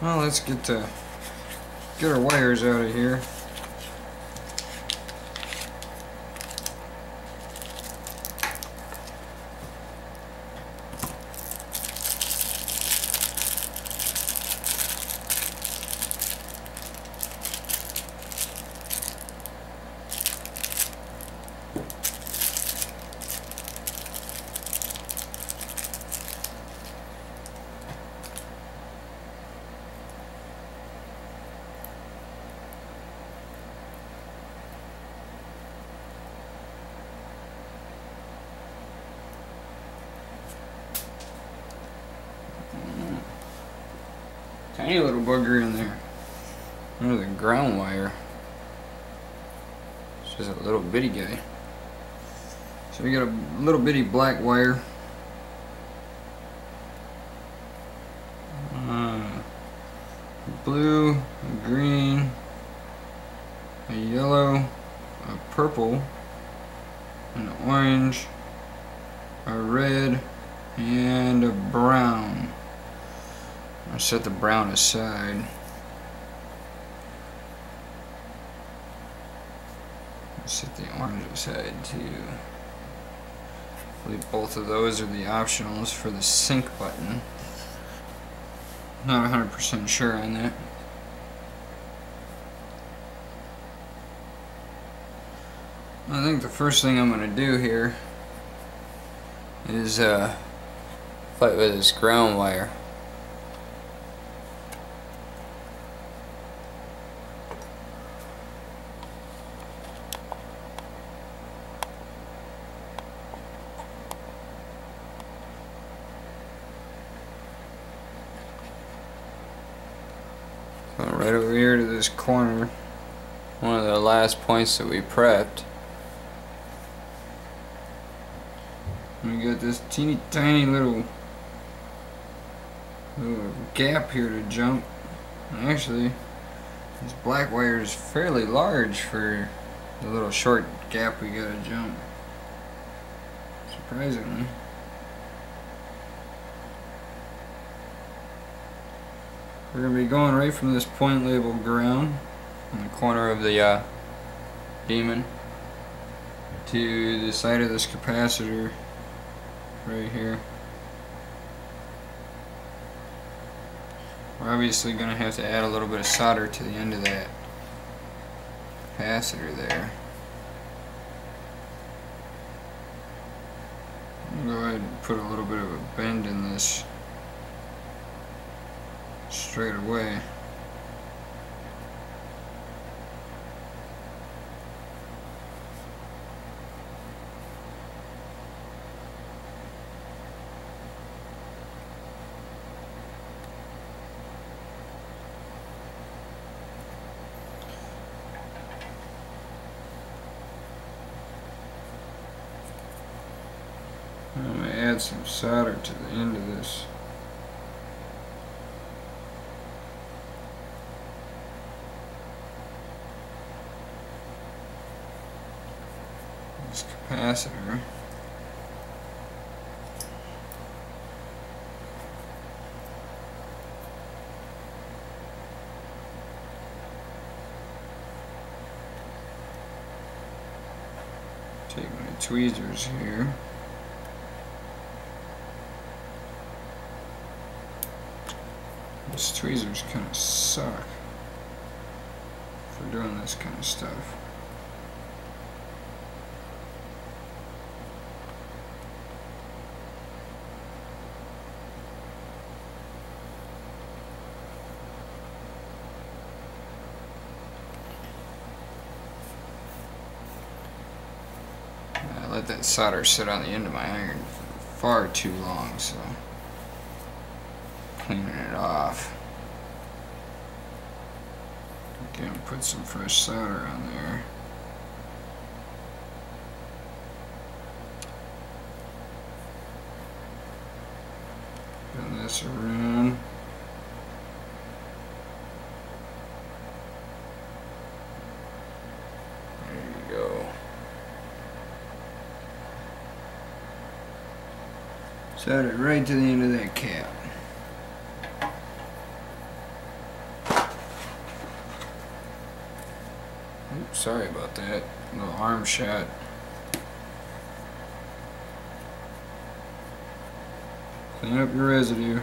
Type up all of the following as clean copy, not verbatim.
Well, let's get our wires out of here. Tiny little bugger in there. Under the ground wire. It's just a little bitty guy. So we got a little bitty black wire. Blue, a green, a yellow, a purple, an orange, a red, and a brown. I'll set the brown aside. I'll set the orange aside too. I believe both of those are the optionals for the sync button. Not 100% sure on that. I think the first thing I'm going to do here is fight with this ground wire. Right over here to this corner, one of the last points that we prepped. We got this teeny tiny little gap here to jump. And actually, this black wire is fairly large for the little short gap we gotta jump. Surprisingly. We're going to be going right from this point labeled ground in the corner of the demon to the side of this capacitor right here. We're obviously going to have to add a little bit of solder to the end of that capacitor there. I'm going to go ahead and put a little bit of a bend in this straight away. I'm going to add some solder to the end of this. Capacitor. Take my tweezers here. These tweezers kind of suck for doing this kind of stuff. I let that solder sit on the end of my iron for far too long, so cleaning it off. Again, put some fresh solder on there. Turn this around. There you go. Set it right to the end of that cap. sorry about that. A little arm shot. Clean up your residue.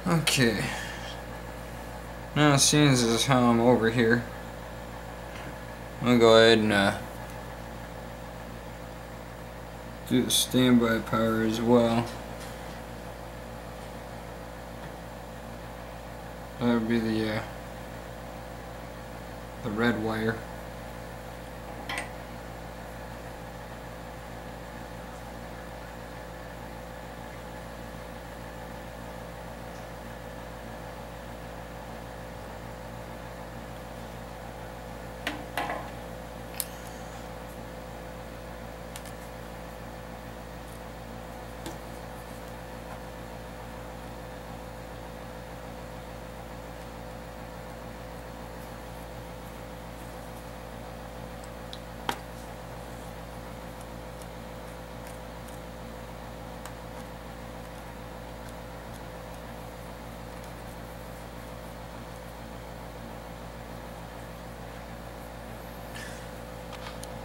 Okay. Now, seeing as this is how I'm over here, I'm gonna go ahead and do the standby power as well. That would be the red wire.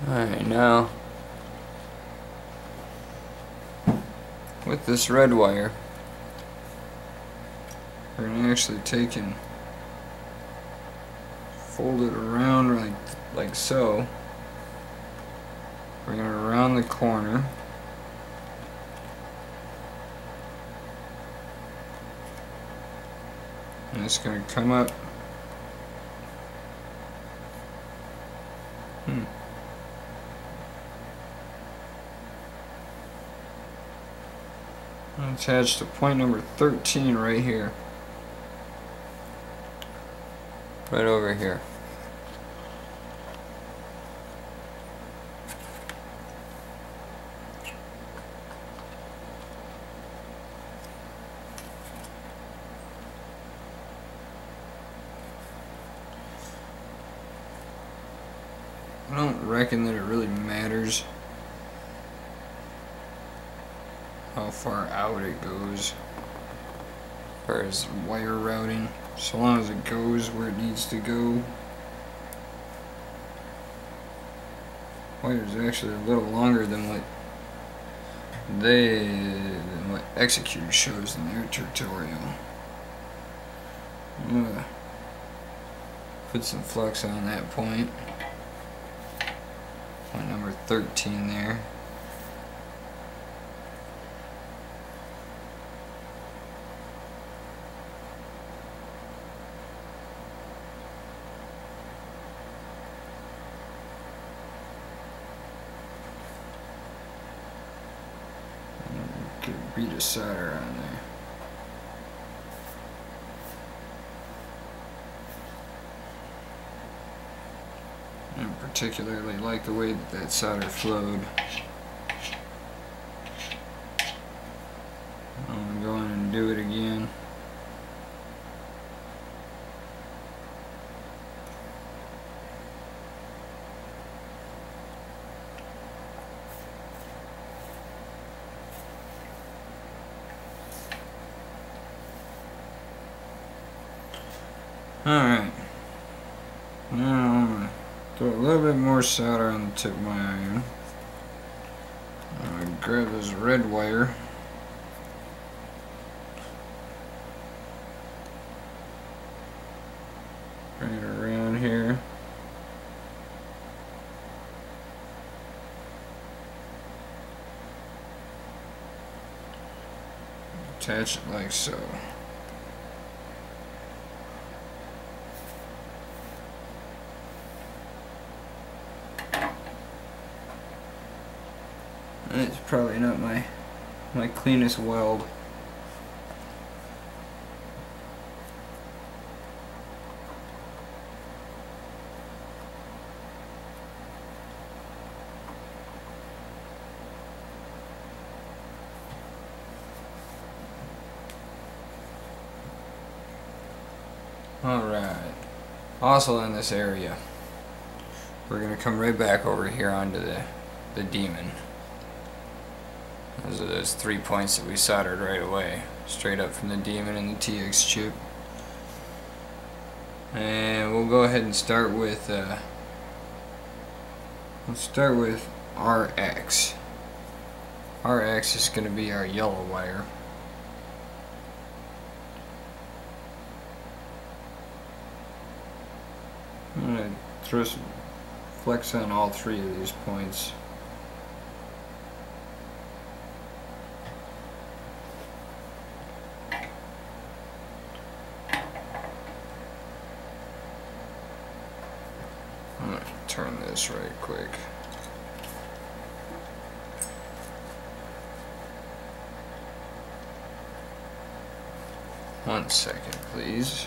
Alright, now with this red wire, we're going to actually take and fold it around like so. Bring it around the corner. And it's going to come up. Attached to point number 13 right here. Right over here. I don't reckon that it really matters how far out it goes as far as wire routing, so long as it goes where it needs to go. Wire is actually a little longer than what Xecuter shows in their tutorial. I'm gonna put some flux on that point number 13 there. Get a bead of solder on there. I particularly like the way that solder flowed. I'm going to go in and do it again. Alright, now I'm going to throw a little bit more solder on the tip of my iron. I'm going to grab this red wire. Bring it around here. Attach it like so. It's probably not my cleanest weld. Alright. Also in this area, we're going to come right back over here onto the demon. Those are those 3 points that we soldered right away, straight up from the Demon and the TX chip. And we'll go ahead and start with let's start with RX. RX is going to be our yellow wire. I'm going to throw some flex on all 3 of these points. I'm going to turn this right quick. One second, please.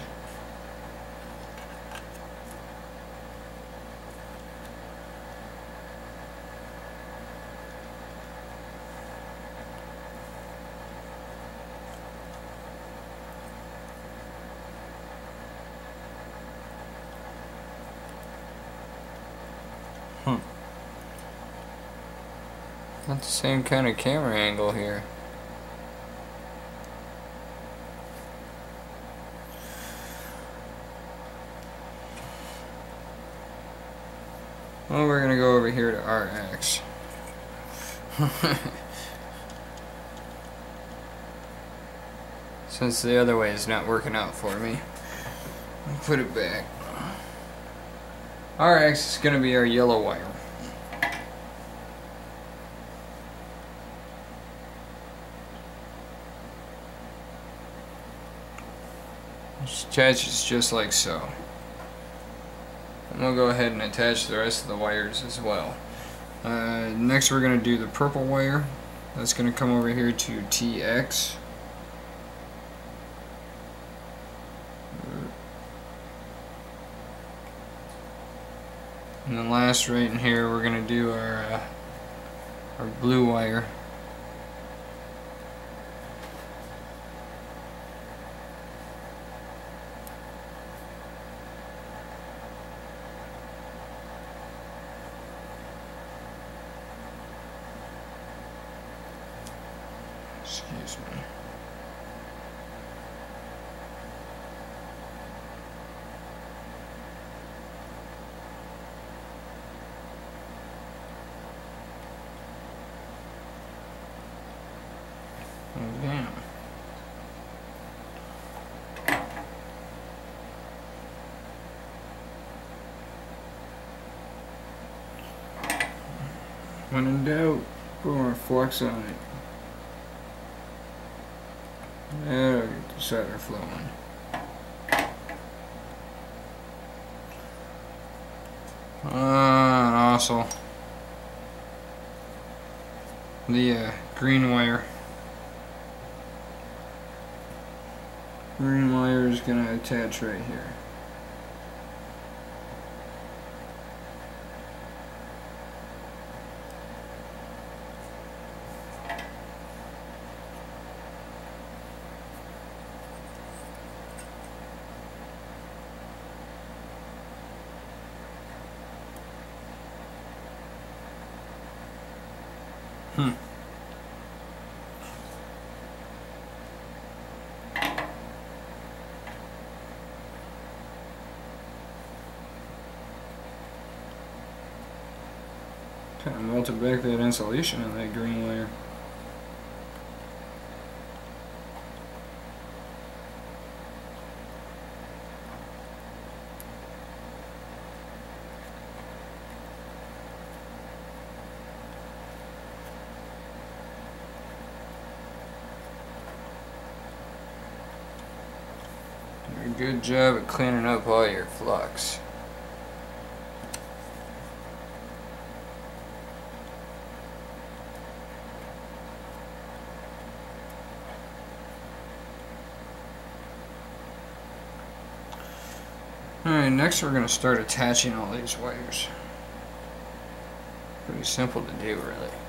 Not the same kind of camera angle here. Well, we're gonna go over here to RX. Since the other way is not working out for me, I'll put it back. RX is gonna be our yellow wire. It attaches just like so. And we'll go ahead and attach the rest of the wires as well. Next we're going to do the purple wire. That's going to come over here to TX. And then last right in here we're going to do our blue wire. Excuse me. Oh, damn. When in doubt, put more flux on it. That'll get the solder flowing. And also the green wire. Green wire is going to attach right here. Kind of melted back that insulation on that green wire. Good job at cleaning up all your flux. Alright, next we're going to start attaching all these wires. Pretty simple to do, really.